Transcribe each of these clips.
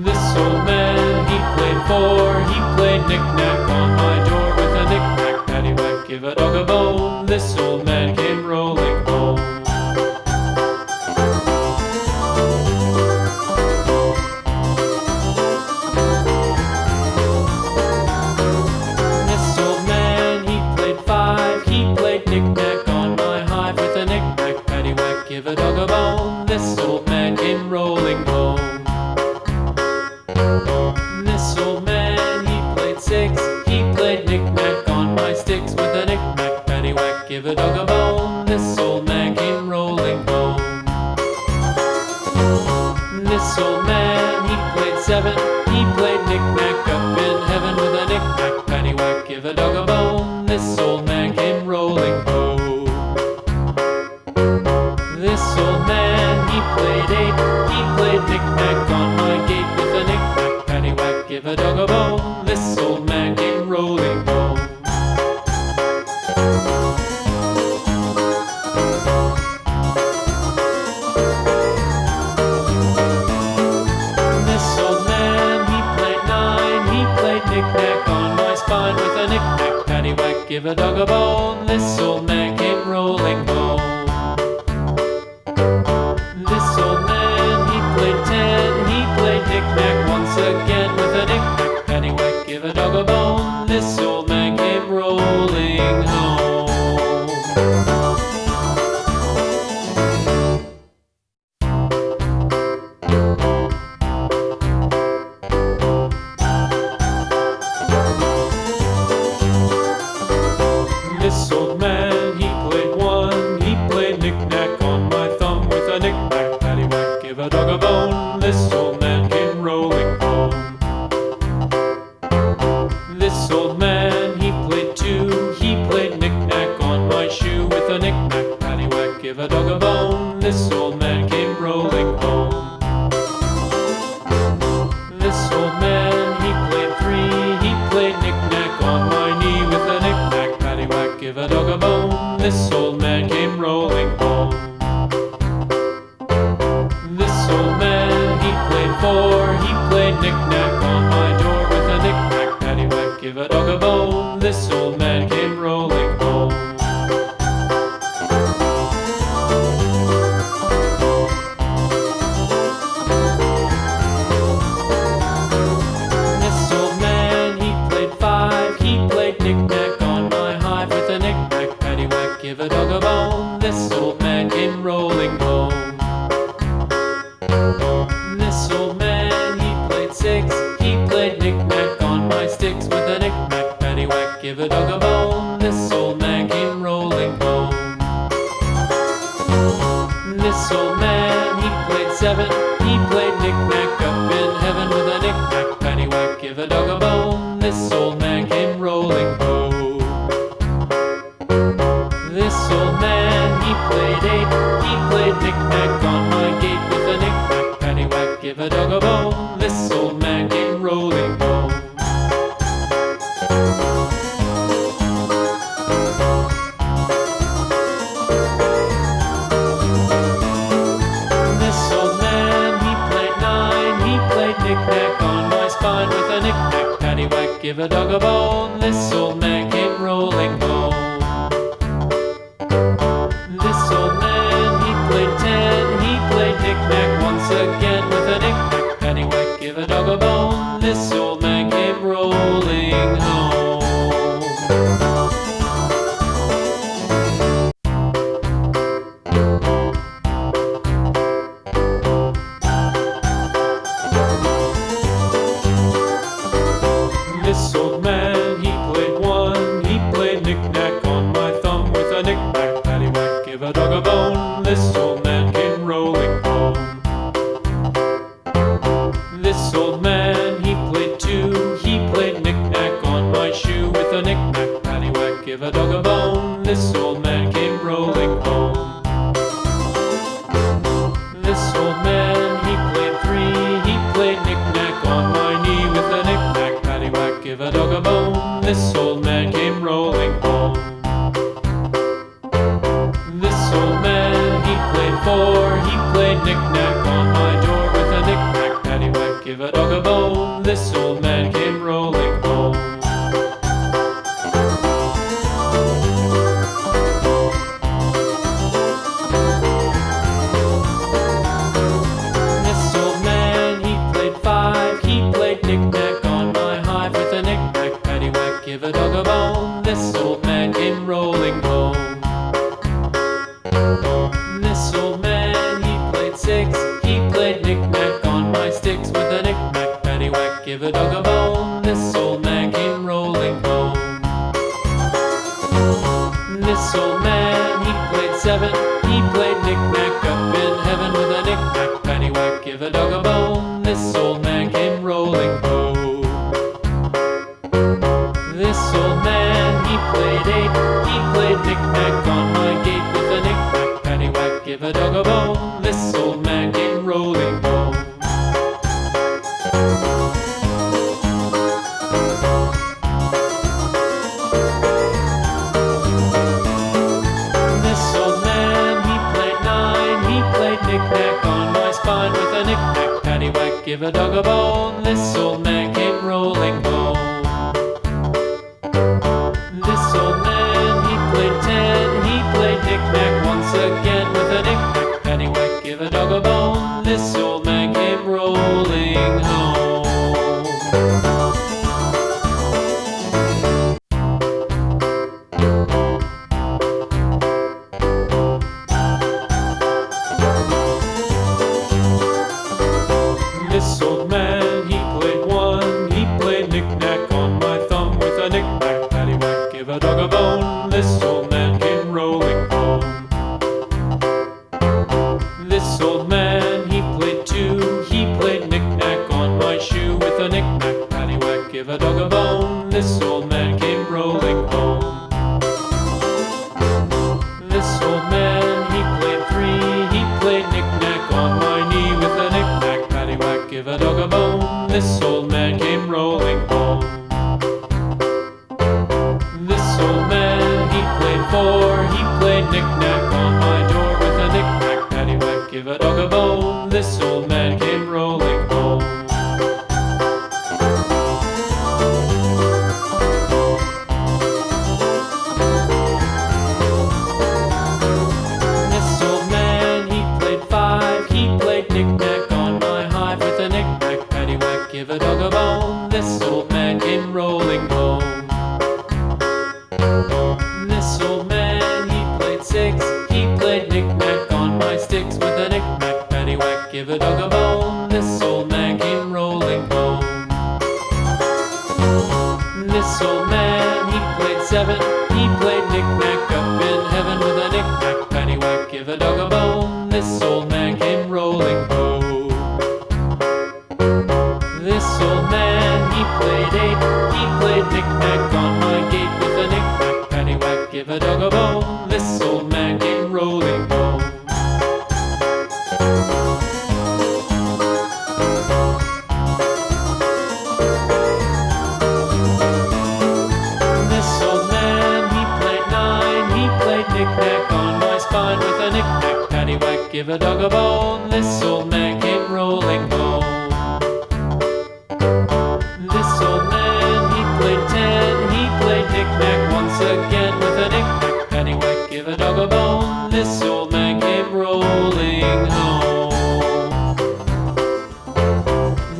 This old man, he played four. He played knick-knack on my door with a knick-knack, paddywhack, give a dog a bone. This old man came rolling home. This old man, he played five. He played knick-knack on my hive with a knick-knack, paddywhack, give a dog a bone. This old man came rolling home. This old man, he played six. He played knick-knack on my sticks with a knick-knack, paddywhack, give a dog a bone. This old man came rolling home. This old man, he played seven. He played knick-knack up in heaven with a knick-knack, paddywhack, give a dog a bone. This old man came rolling home. This old man, he played eight. He played knick-knack on my gate with a knick-knack, paddywhack, give a dog a bone. This old man came rolling home. This old man, he played nine. He played knick-knack on my spine with a knick-knack, paddywhack, give a dog a bone. This old man came rolling home. This old man, he played ten. He played knick-knack once again with a knick-knack, paddywhack, give a dog a bone. This old man came rolling home. This old man, he played one. He played knick-knack on my thumb with a knick-knack, paddywhack, give a dog a bone. This old man came rolling home. This old man, he played two. He played knick-knack on my shoe with a knick-knack, paddywhack, give a dog a bone. This old man came rolling home. This old man, he played three. He played knick-knack on my knee with a knick-knack, paddywhack, give a dog a bone. This old man came rolling home. This old man, he played four. He played knick-knack on my door with a knick-knack, paddywhack, give a dog a bone. This old man came rolling home. This old man, he played five. He played knick-knack on my hive with a knick-knack, paddywhack, give a dog a bone. This old man came rolling home. This old man, he played six. He played knick-knack on my sticks with a knick-knack, paddywhack, give a dog a bone. This old man came rolling home. This old man, he played seven. He played knick-knack up in heaven with a knick-knack, paddywhack, give a dog a bone. This old man came rolling home. This old man, he played eight. He played knick-knack on my gate with a knick-knack, paddywhack, give a dog a bone. This old man came rolling home. This old man, he played nine. He played knick-knack on my spine with a knick-knack, paddywhack, give a dog a bone. This old man came rolling home. This old man, he played ten. He played knick-knack once again with a knick-knack, paddywhack, give a dog a bone. This old man came rolling home. This old man, he played one. He played knick-knack on my thumb with a knick-knack, paddywhack, give a dog a bone. This old man came rolling home. This old man, he played two. He played knick-knack on my shoe with a knick-knack, paddywhack, give a dog a bone. This old man came rolling home. This old man, he played three. He played knick-knack on my knee with a knick-knack, paddywhack, give a dog a bone. This old man came rolling home. This old man, he played four. He played knick-knack on my door with a knick-knack, paddywhack, give a dog dog a bone. This old man came rolling home. This old man, he played five. He played knick-knack on my hive with a knick-knack, paddywhack, give a dog a bone. This old man came rolling home. This old man, he played six. He played knick-knack on my sticks with a knick-knack, paddywhack, give a dog a bone. This old man came rolling home. This old man, he played seven. He played knick-knack up in heaven with a knick-knack, paddywhack, give a dog a bone. This old man came rolling home. This old man, he played eight. He played knick-knack on my gate with a knick-knack, paddywhack, give a dog a bone. This old man came rolling home. This old man, he played nine. He played knick-knack on my spine with a knick-knack, paddywhack, give a dog a bone. This old man came rolling home. This old man, he played ten. He played knick-knack once again with a knick-knack, paddywhack, give a dog a bone. This old man came rolling home. This old man, he played one. He played knick-knack on my thumb with a knick-knack, paddywhack, give a dog a bone. This old man came rolling home. This old man, he played two. He played knick-knack on my shoe with a knick-knack, paddywhack, give a dog a bone. This old man came rolling home. This old man, he played three. He played knick-knack on my knee with a knick-knack, paddywhack, give a dog a bone. This old man came rolling home. This old man, he played four. He played knick-knack on my door with a knick-knack, paddywhack, give a dog a bone. This old man came rolling home. This old man, he played five. He played knick-knack on my hive with a knick-knack, paddywhack, give a dog a bone. This old man came rolling home. This old man, he played six. He played knick-knack on my sticks with a knick-knack, paddywhack, give a dog a bone. This old man came rolling home. This old man, he played seven. He played knick-knack up in heaven with a knick-knack, paddywhack, give a dog a bone. This old man came rolling home. This old man, he played eight. He played knick-knack on my gate with a knick-knack, paddywhack, give a dog a bone. This old man came rolling home. This old man, he played nine. He played knick-knack on my spine with a knick-knack, paddywhack, give a dog a bone. This old man came rolling home. This old man, he played ten. He played knick-knack once again with a knick-knack, paddywhack, give a dog a bone. This old man came rolling home.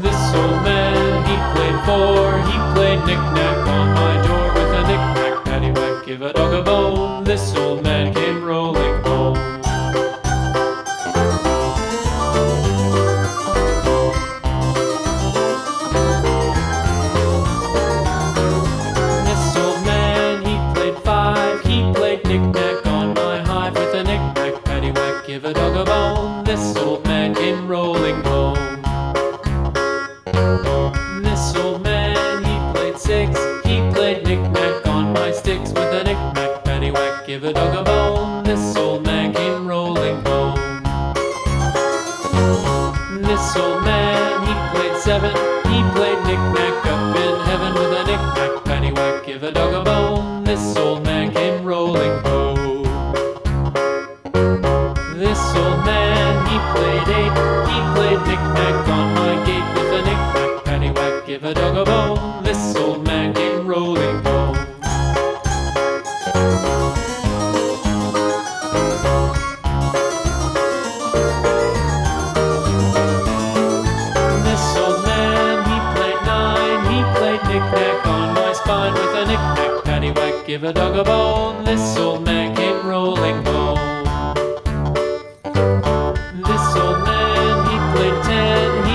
This old man, he played four. He played knick-knack on my door with a knick-knack, paddywhack, give a dog a bone. This old man came rolling home. This old man, he played five. He played knick-knack on my hive with a knick-knack, paddywhack, give a dog a bone. This old man came rolling home. This old man, he played six. He played knick-knack on my sticks with a knick-knack, paddywhack, give a dog a bone. This old man came rolling home. This old man, he played seven. He played knick-knack up in heaven with a knick-knack, paddywhack, give a dog a bone. This old man came rolling home. This old man, he played eight. He played knick-knack on my gate with a knick-knack, give a dog a bone. This old man came rolling home. This old man, he played 9. He played knick-knack on my spine with a knick-knack, paddywhack, give a dog a bone. This old man came rolling home. This old man, he played 10.